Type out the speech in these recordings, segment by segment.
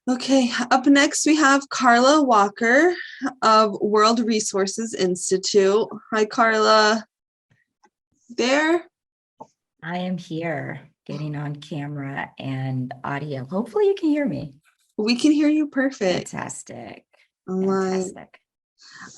Okay, up next we have Carla Walker of World Resources Institute. Hi, Carla. There? I am here getting on camera and audio. Hopefully you can hear me. We can hear you perfect. Fantastic. Fantastic.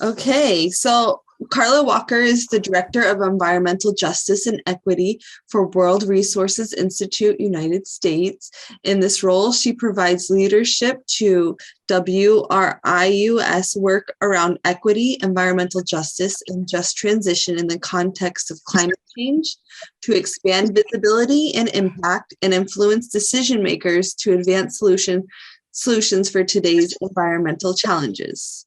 Okay, so Carla Walker is the Director of Environmental Justice and Equity for World Resources Institute, United States. In this role, she provides leadership to WRI-US work around equity, environmental justice, and just transition in the context of climate change to expand visibility and impact and influence decision makers to advance solutions for today's environmental challenges.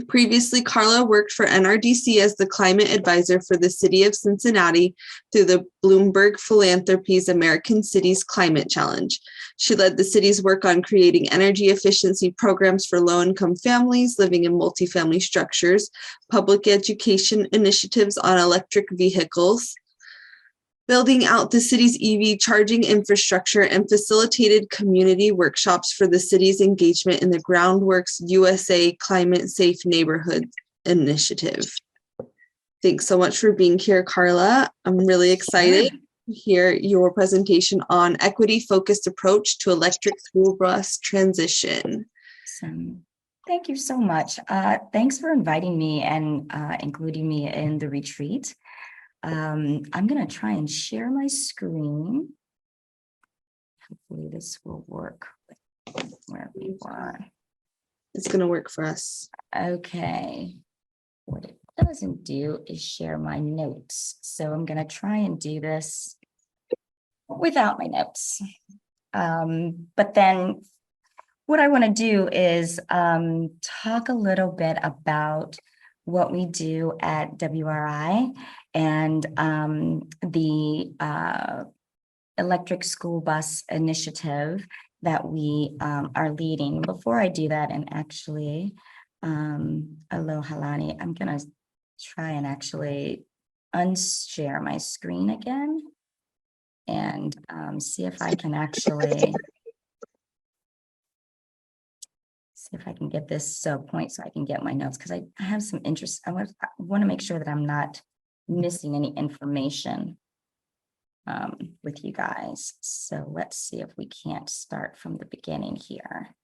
Previously, Carla worked for NRDC as the climate advisor for the city of Cincinnati through the Bloomberg Philanthropies American Cities Climate Challenge. She led the city's work on creating energy efficiency programs for low-income families living in multifamily structures, public education initiatives on electric vehicles, building out the city's EV charging infrastructure, and facilitated community workshops for the city's engagement in the Groundworks USA Climate Safe Neighborhood Initiative. Thanks so much for being here, Carla. I'm really excited to hear your presentation on equity-focused approach to electric school bus transition. Awesome. Thank you so much. Thanks for inviting me and including me in the retreat. I'm going to try and share my screen. Hopefully this will work where we are. It's going to work for us. Okay. What it doesn't do is share my notes. So I'm going to try and do this without my notes. But then what I want to do is talk a little bit about what we do at WRI and the electric school bus initiative that we are leading. Before I do that, and actually, aloha Lani, I'm gonna try and actually unshare my screen again and see if I can actually get this point so I can get my notes, because I have some interest. I want to make sure that I'm not missing any information with you guys. So let's see if we can't start from the beginning here.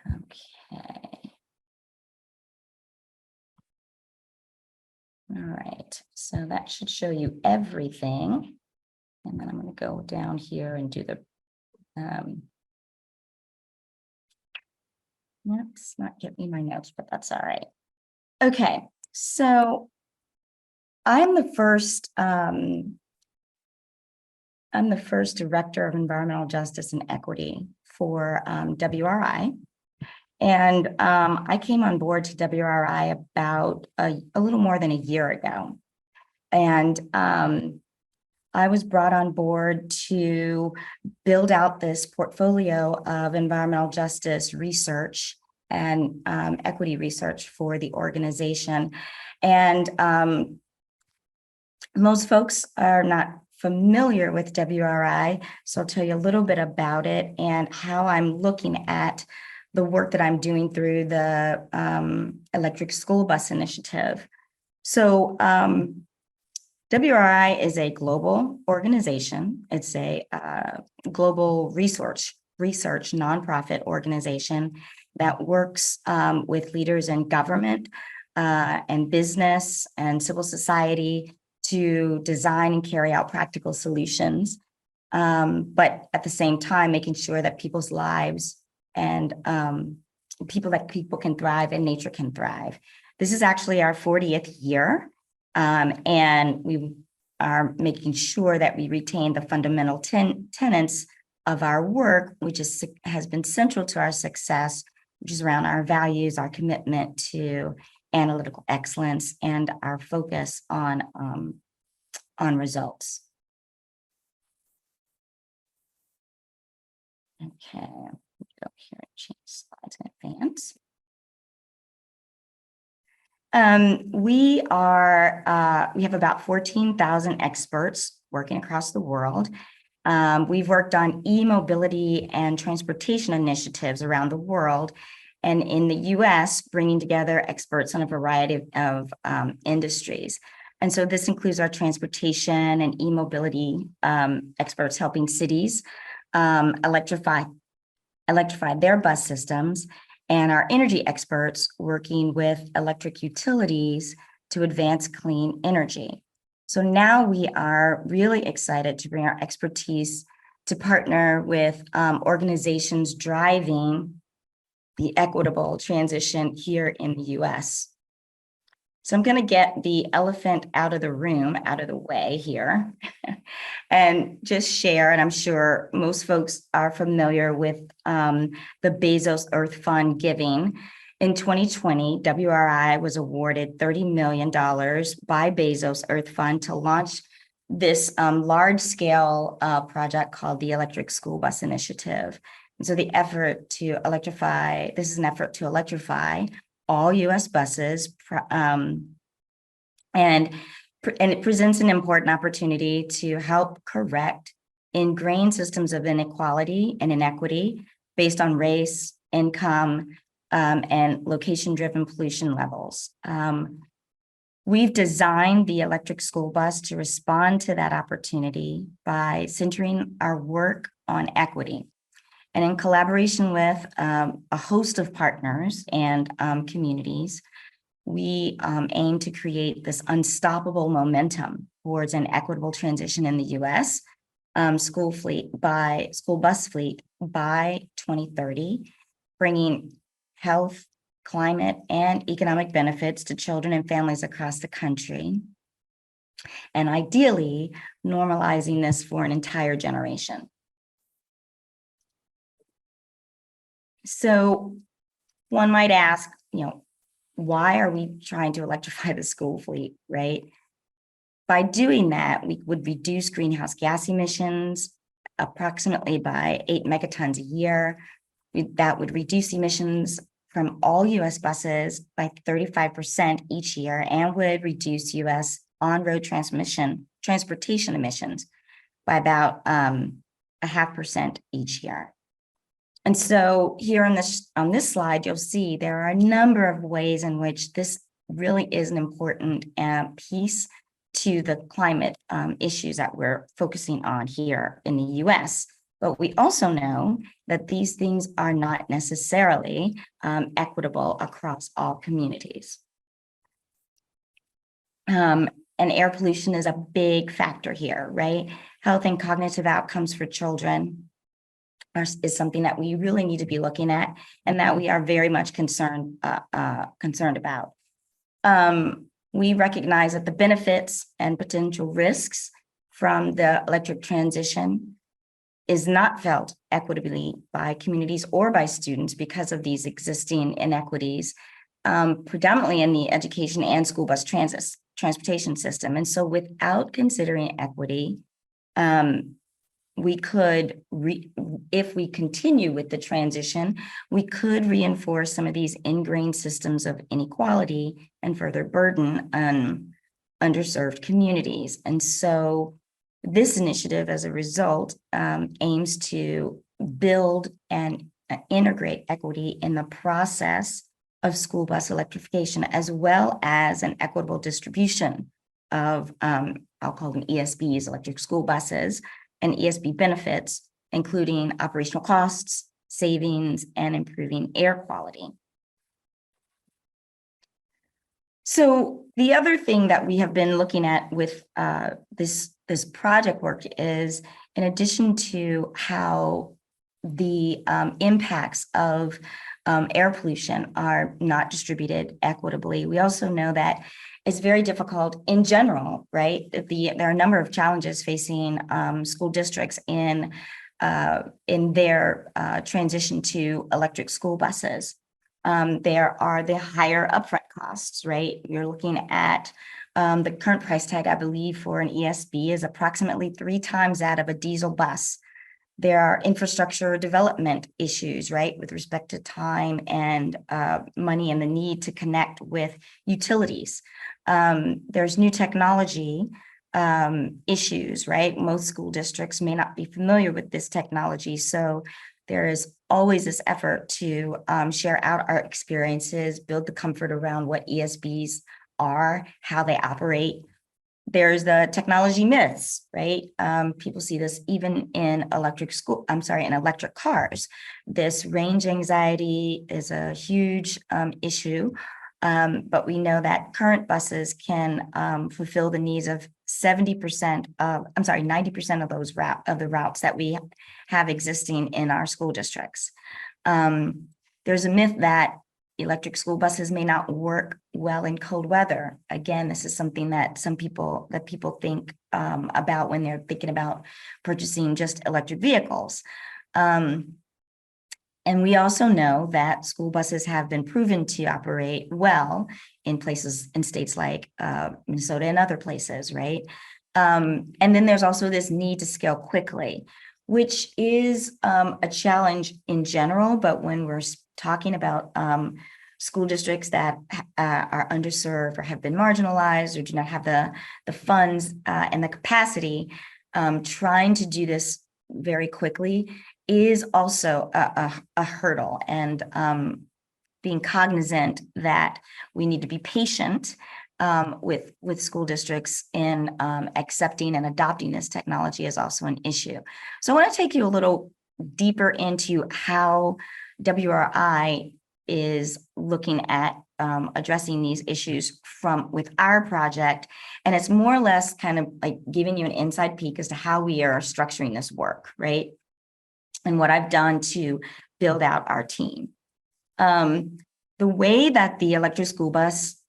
Okay. All right, so that should show you everything. And then I'm going to go down here and do the it's not getting me my notes, but that's all right. Okay, so I'm the first director of environmental justice and equity for WRI. And I came on board to WRI about a little more than a year ago. And I was brought on board to build out this portfolio of environmental justice research and equity research for the organization. And most folks are not familiar with WRI, so I'll tell you a little bit about it and how I'm looking at the work that I'm doing through the electric school bus initiative. So WRI is a global organization. It's a global research nonprofit organization that works with leaders in government and business and civil society to design and carry out practical solutions, but at the same time, making sure that people's lives and people can thrive and nature can thrive. This is actually our 40th year. And we are making sure that we retain the fundamental tenets of our work, which has been central to our success, which is around our values, our commitment to analytical excellence, and our focus on results. Okay, go here and change slides in advance. We have about 14,000 experts working across the world, We've worked on e-mobility and transportation initiatives around the world, and in the US, bringing together experts on a variety of industries. And so this includes our transportation and e-mobility experts helping cities electrify their bus systems, and our energy experts working with electric utilities to advance clean energy. So now we are really excited to bring our expertise to partner with organizations driving the equitable transition here in the US. So I'm going to get the elephant out of the room, out of the way here, and just share, and I'm sure most folks are familiar with the Bezos Earth Fund giving. In 2020, WRI was awarded $30 million by Bezos Earth Fund to launch this large-scale project called the Electric School Bus Initiative. And so the effort to electrify, this is an effort to electrify all US buses, and it presents an important opportunity to help correct ingrained systems of inequality and inequity based on race, income, and location-driven pollution levels. We've designed the electric school bus to respond to that opportunity by centering our work on equity. And in collaboration with a host of partners and communities, we aim to create this unstoppable momentum towards an equitable transition in the US school bus fleet by 2030, bringing health, climate, and economic benefits to children and families across the country, and ideally normalizing this for an entire generation. So one might ask, why are we trying to electrify the school fleet, right? By doing that, we would reduce greenhouse gas emissions approximately by 8 megatons a year. That would reduce emissions from all US buses by 35% each year, and would reduce US on-road transportation emissions by about 0.5% each year. And so here on this slide, you'll see there are a number of ways in which this really is an important piece to the climate issues that we're focusing on here in the US. But we also know that these things are not necessarily equitable across all communities. And air pollution is a big factor here, right? Health and cognitive outcomes for children is something that we really need to be looking at, and that we are very much concerned about. We recognize that the benefits and potential risks from the electric transition is not felt equitably by communities or by students because of these existing inequities, predominantly in the education and school bus transportation system. And so without considering equity, we could, if we continue with the transition, we could reinforce some of these ingrained systems of inequality and further burden on underserved communities. And so this initiative, as a result, aims to build and integrate equity in the process of school bus electrification, as well as an equitable distribution of, I'll call them ESBs, electric school buses, and ESB benefits, including operational costs, savings, and improving air quality. So the other thing that we have been looking at with this project work is, in addition to how the impacts of air pollution are not distributed equitably, we also know that it's very difficult in general, right? There are a number of challenges facing school districts in their transition to electric school buses. There are the higher upfront costs, right? You're looking at the current price tag, I believe, for an ESB is approximately 3 times that of a diesel bus. There are infrastructure development issues, right, with respect to time and money and the need to connect with utilities. There's new technology issues, right? Most school districts may not be familiar with this technology. So there is always this effort to share out our experiences, build the comfort around what ESBs are, how they operate. There's the technology myths, right? People see this even in in electric cars. This range anxiety is a huge issue. But we know that current buses can fulfill the needs of 90% of the routes that we have existing in our school districts. There's a myth that electric school buses may not work well in cold weather. Again, this is something that people think about when they're thinking about purchasing just electric vehicles. And we also know that school buses have been proven to operate well in states like Minnesota and other places, right? And then there's also this need to scale quickly, which is a challenge in general, but when we're talking about school districts that are underserved or have been marginalized or do not have the funds and the capacity, trying to do this very quickly is also a hurdle, and being cognizant that we need to be patient with school districts in accepting and adopting this technology is also an issue. So I want to take you a little deeper into how WRI is looking at addressing these issues with our project. And it's more or less kind of like giving you an inside peek as to how we are structuring this work, right? And what I've done to build out our team. The way that the electric school bus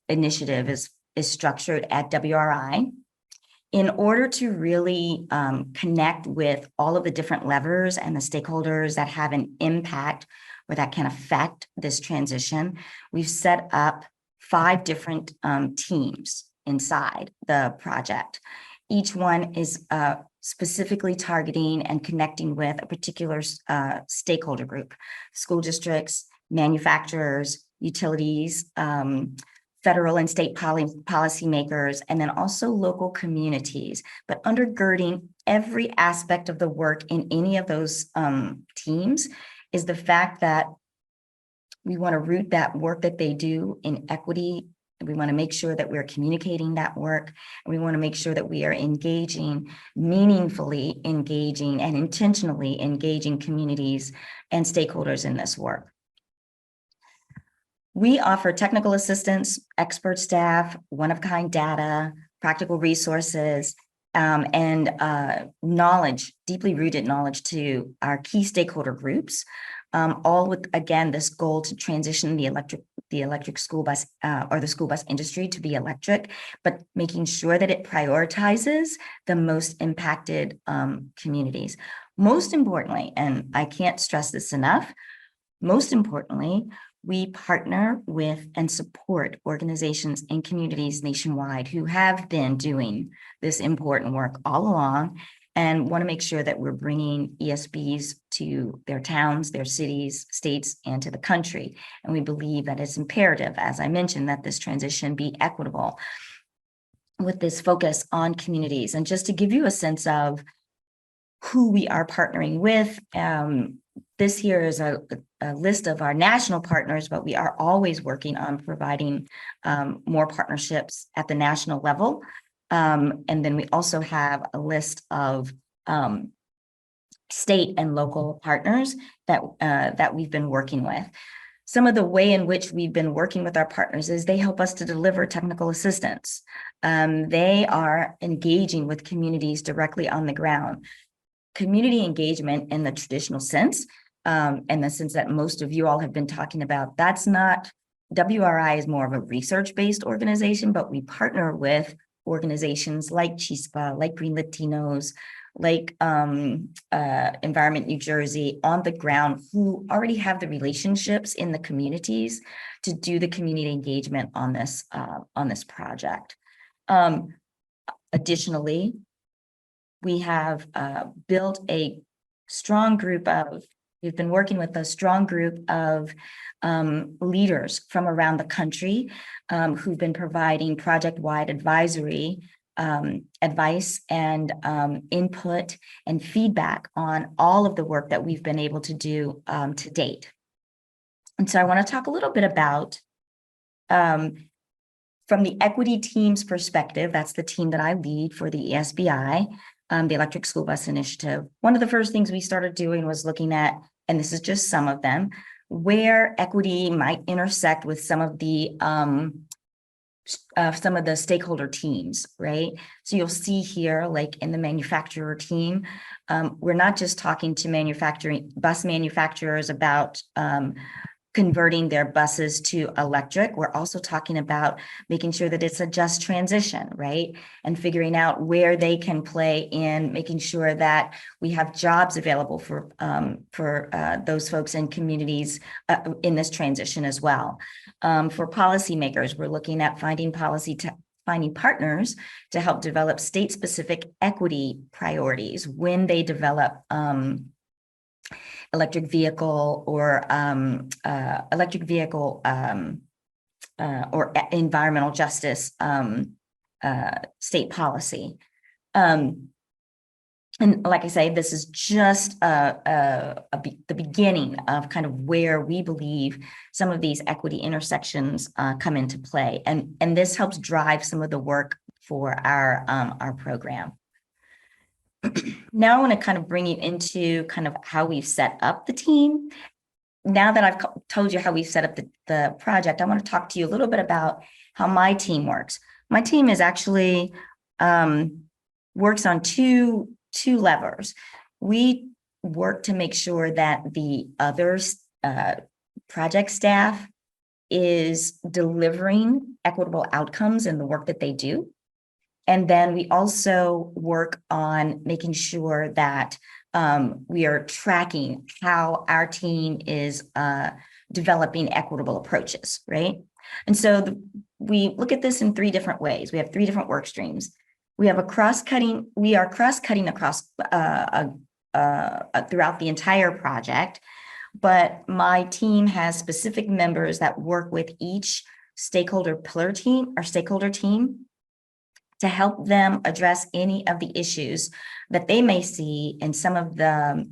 initiative is structured at WRI, in order to really connect with all of the different levers and the stakeholders that have an impact or that can affect this transition, we've set up 5 different teams inside the project. Each one is specifically targeting and connecting with a particular stakeholder group: school districts, manufacturers, utilities, federal and state policymakers, and then also local communities. But undergirding every aspect of the work in any of those teams is the fact that we want to root that work that they do in equity. We want to make sure that we're communicating that work. And we want to make sure that we are meaningfully engaging and intentionally engaging communities and stakeholders in this work. We offer technical assistance, expert staff, one-of-a-kind data, practical resources, and knowledge, deeply rooted knowledge to our key stakeholder groups, all with, again, this goal to transition the electric school bus or the school bus industry to be electric, but making sure that it prioritizes the most impacted communities. Most importantly, and I can't stress this enough, most importantly, we partner with and support organizations and communities nationwide who have been doing this important work all along and want to make sure that we're bringing ESBs to their towns, their cities, states, and to the country. And we believe that it's imperative, as I mentioned, that this transition be equitable with this focus on communities. And just to give you a sense of who we are partnering with, this here is a list of our national partners, but we are always working on providing more partnerships at the national level. And then we also have a list of state and local partners that we've been working with. Some of the way in which we've been working with our partners is they help us to deliver technical assistance. They are engaging with communities directly on the ground. Community engagement in the traditional sense, and the sense that most of you all have been talking about, that's not, WRI is more of a research-based organization, but we partner with organizations like CHISPA, like Green Latinos, like Environment New Jersey on the ground, who already have the relationships in the communities to do the community engagement on this project. Additionally, we have built a strong group of, we've been working with a strong group of leaders from around the country who've been providing project-wide advisory advice and input and feedback on all of the work that we've been able to do to date. And so I want to talk a little bit about, from the equity team's perspective, that's the team that I lead for the ESBI, the Electric School Bus Initiative. One of the first things we started doing was looking at, and this is just some of them, where equity might intersect with some of the stakeholder teams, right? So you'll see here, like in the manufacturer team, we're not just talking to bus manufacturers about converting their buses to electric. We're also talking about making sure that it's a just transition, right? And figuring out where they can play in making sure that we have jobs available for those folks in communities in this transition as well. For policymakers, we're looking at finding partners to help develop state-specific equity priorities when they develop electric vehicle or environmental justice state policy. And like I say, this is just the beginning of kind of where we believe some of these equity intersections come into play. And this helps drive some of the work for our program. Now I want to kind of bring you into kind of how we've set up the team. Now that I've told you how we've set up the project, I want to talk to you a little bit about how my team works. My team is actually works on two levers. We work to make sure that the other project staff is delivering equitable outcomes in the work that they do. And then we also work on making sure that we are tracking how our team is developing equitable approaches, right? And so we look at this in three different ways. We have three different work streams. We are cross-cutting across throughout the entire project, but my team has specific members that work with each stakeholder team to help them address any of the issues that they may see in some of the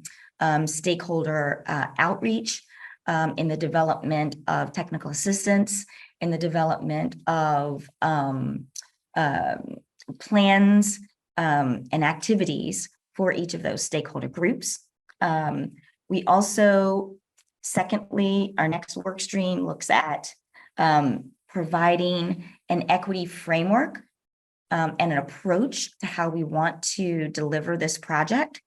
stakeholder outreach, in the development of technical assistance, in the development of plans and activities for each of those stakeholder groups. We also, secondly, our next work stream looks at providing an equity framework and an approach to how we want to deliver this project.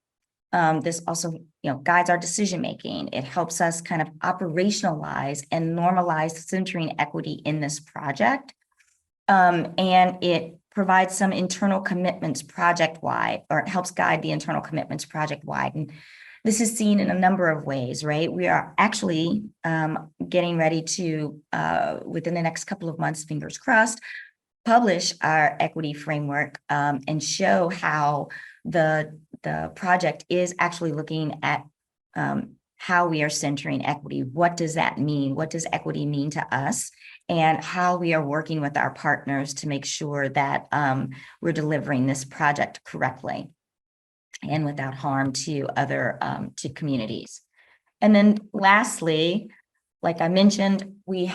This also, guides our decision making. It helps us kind of operationalize and normalize centering equity in this project, and it provides some internal commitments project-wide, or it helps guide the internal commitments project-wide. And this is seen in a number of ways, right? We are actually getting ready to, within the next couple of months, fingers crossed, publish our equity framework and show how the project is actually looking at how we are centering equity. What does that mean? What does equity mean to us? And how we are working with our partners to make sure that we're delivering this project correctly and without harm to other to communities. And then lastly, like I mentioned, we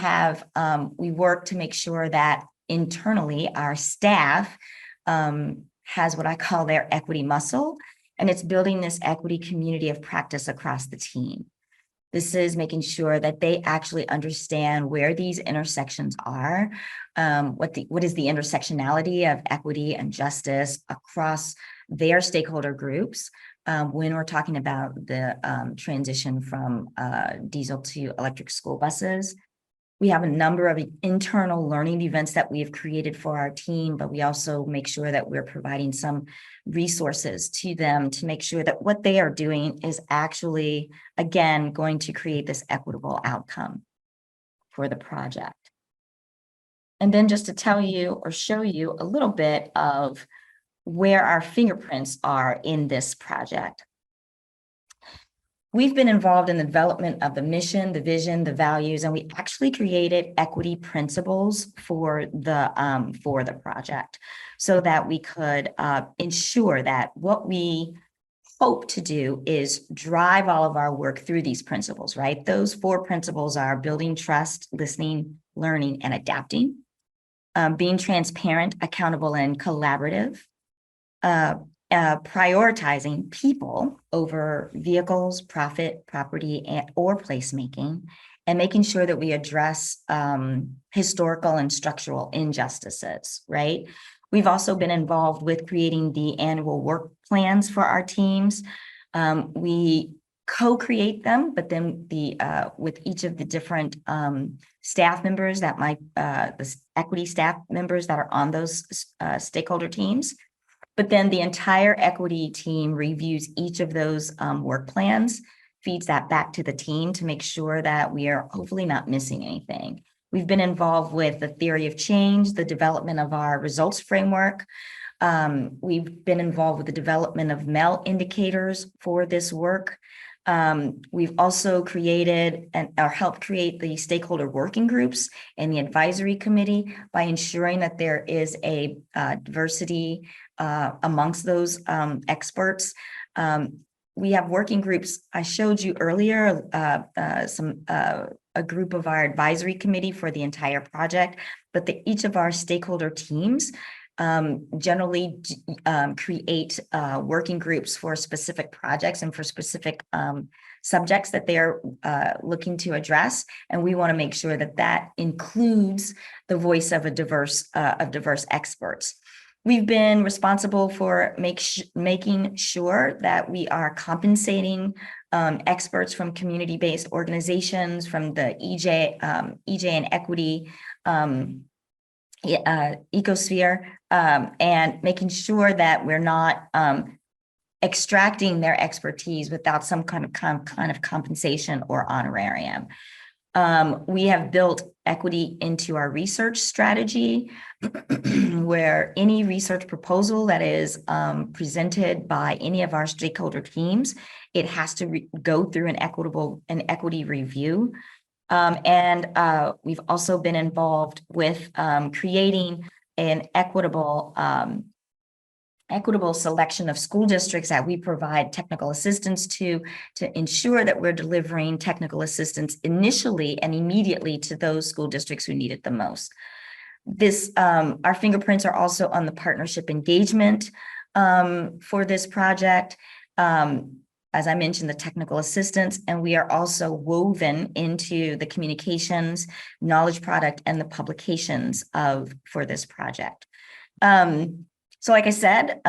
work to make sure that internally our staff has what I call their equity muscle, and it's building this equity community of practice across the team. This is making sure that they actually understand where these intersections are, what is the intersectionality of equity and justice across their stakeholder groups when we're talking about the transition from diesel to electric school buses. We have a number of internal learning events that we have created for our team, but we also make sure that we're providing some resources to them to make sure that what they are doing is actually, again, going to create this equitable outcome for the project. And then just to tell you or show you a little bit of where our fingerprints are in this project. We've been involved in the development of the mission, the vision, the values, and we actually created equity principles for the project so that we could ensure that what we hope to do is drive all of our work through these principles, right? Those 4 principles are building trust, listening, learning, and adapting, being transparent, accountable, and collaborative, prioritizing people over vehicles, profit, property, or placemaking, and making sure that we address historical and structural injustices, right? We've also been involved with creating the annual work plans for our teams. We co-create them, but then with each of the different staff members that the equity staff members that are on those stakeholder teams. But then the entire equity team reviews each of those work plans, feeds that back to the team to make sure that we are hopefully not missing anything. We've been involved with the theory of change, the development of our results framework. We've been involved with the development of MEL indicators for this work. We've also created or helped create the stakeholder working groups and the advisory committee by ensuring that there is a diversity amongst those experts. We have working groups. I showed you earlier a group of our advisory committee for the entire project, but each of our stakeholder teams generally create working groups for specific projects and for specific subjects that they're looking to address. And we want to make sure that that includes the voice of diverse experts. We've been responsible for making sure that we are compensating experts from community-based organizations, from the EJ and equity ecosphere, and making sure that we're not extracting their expertise without some kind of compensation or honorarium. We have built equity into our research strategy, where any research proposal that is presented by any of our stakeholder teams, it has to go through an equity review. And we've also been involved with creating an equitable selection of school districts that we provide technical assistance to ensure that we're delivering technical assistance initially and immediately to those school districts who need it the most. Our fingerprints are also on the partnership engagement for this project. As I mentioned, the technical assistance, and we are also woven into the communications, knowledge product, and the publications for this project. So like I said,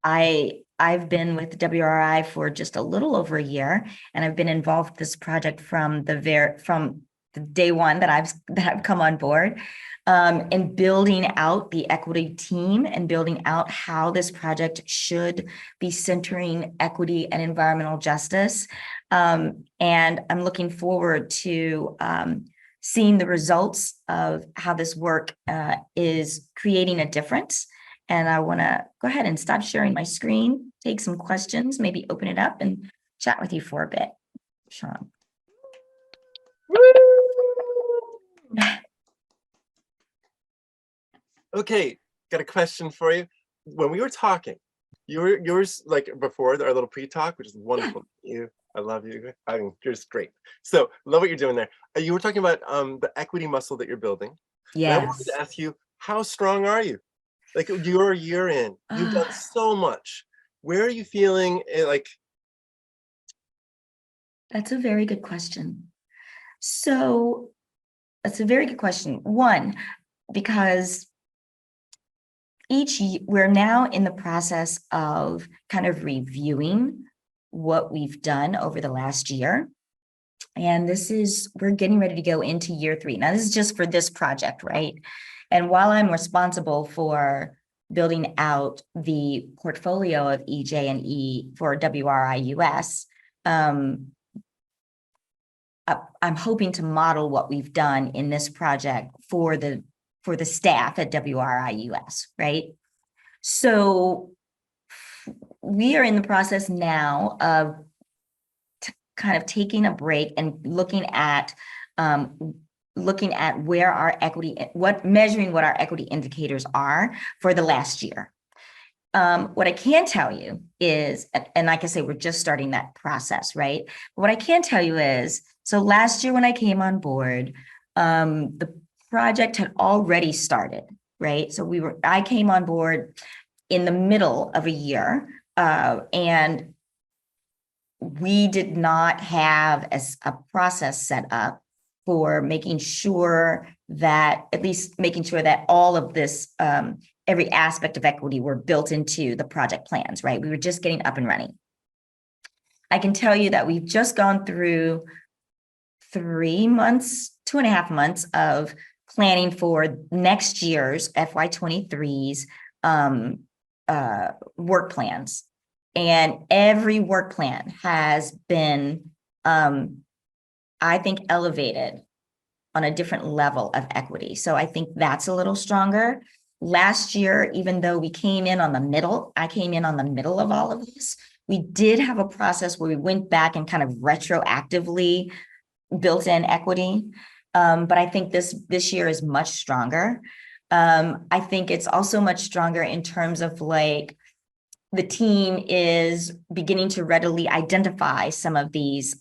I've been with WRI for just a little over a year, and I've been involved with this project from the day one that I've come on board, in building out the equity team and building out how this project should be centering equity and environmental justice. And I'm looking forward to seeing the results of how this work is creating a difference. And I want to go ahead and stop sharing my screen, take some questions, maybe open it up and chat with you for a bit. Sean. Okay, got a question for you. When we were talking, yours like before our little pre-talk, which is wonderful. I love you. I mean, you're just great. So love what you're doing there. You were talking about the equity muscle that you're building. Yes. And I wanted to ask you, how strong are you? Like, you're a year in, you've done so much. Where are you feeling like? That's a very good question. So that's a very good question. One, because we're now in the process of kind of reviewing what we've done over the last year. And we're getting ready to go into year 3. Now, this is just for this project, right? And while I'm responsible for building out the portfolio of EJ&E for WRI-US, I'm hoping to model what we've done in this project for the staff at WRI-US, right? So we are in the process now of kind of taking a break and looking at where our measuring what our equity indicators are for the last year. What I can tell you is, and like I say, we're just starting that process, right? But what I can tell you is, so last year when I came on board, the project had already started, right? So I came on board in the middle of a year, and we did not have a process set up for making sure that, at least making sure that all of this, every aspect of equity were built into the project plans, right? We were just getting up and running. I can tell you that we've just gone through 3 months, 2.5 months of planning for next year's FY23's work plans. And every work plan has been, I think, elevated on a different level of equity. So I think that's a little stronger. Last year, even though I came in on the middle of all of this, we did have a process where we went back and kind of retroactively built in equity. But I think this year is much stronger. I think it's also much stronger in terms of like, the team is beginning to readily identify some of these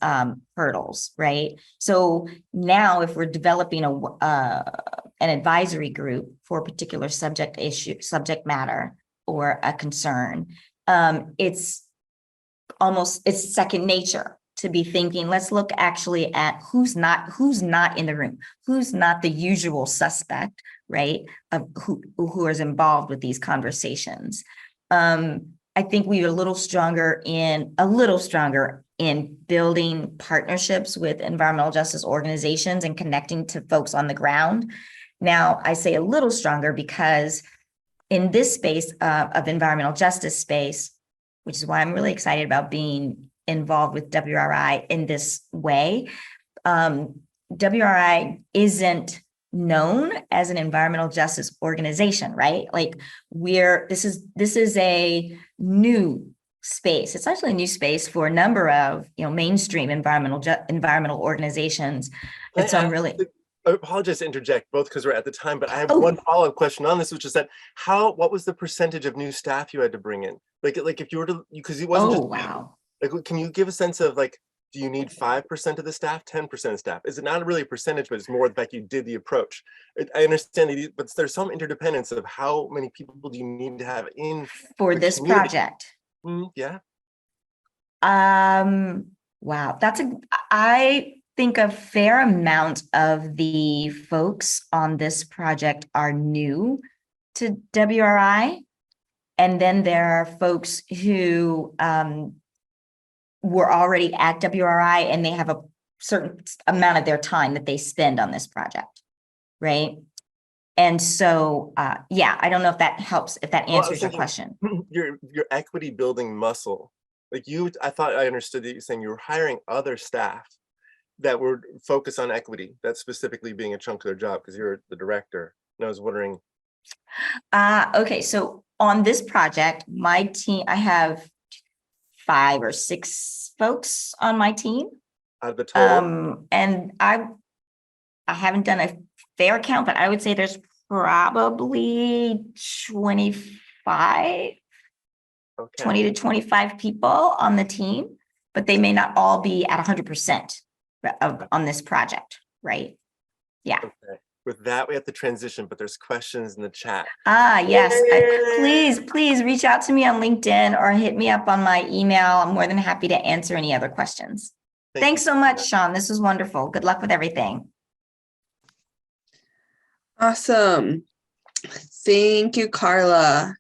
hurdles, right? So now if we're developing an advisory group for a particular subject matter, or a concern, it's second nature to be thinking, let's look actually at who's not in the room, who's not the usual suspect, right? Of who is involved with these conversations. I think we are a little stronger in building partnerships with environmental justice organizations and connecting to folks on the ground. Now, I say a little stronger because in this space of environmental justice space, which is why I'm really excited about being involved with WRI in this way, WRI isn't known as an environmental justice organization, right? Like this is a new space. It's actually a new space for a number of, mainstream environmental organizations. And so I'm really, I apologize to interject, both because we're at the time, but I have one follow-up question on this, which is that what was the percentage of new staff you had to bring in? Like if you were to, because it wasn't wow. Like, can you give a sense of like, do you need 5% of the staff, 10% of staff? Is it not really a percentage, but it's more the fact you did the approach? I understand that, but there's some interdependence of how many people do you need to have in for this community. project? Yeah. Wow. I think a fair amount of the folks on this project are new to WRI. And then there are folks who, were already at WRI and they have a certain amount of their time that they spend on this project, right? And so, yeah, I don't know if that helps, if that answers your question. Your equity building muscle, like I thought I understood that you're saying you were hiring other staff that were focused on equity, that specifically being a chunk of their job because you're the director. And I was wondering. Okay, so on this project, my team, I have 5 or 6 folks on my team. Out of the total? And I haven't done a fair count, but I would say there's probably 20 to 25 people on the team, but they may not all be at 100% on this project, right? Yeah. Okay. With that, we have to transition, but there's questions in the chat. Yes. Please reach out to me on LinkedIn or hit me up on my email. I'm more than happy to answer any other questions. Thanks so much, Sean. This was wonderful. Good luck with everything. Awesome. Thank you, Carla.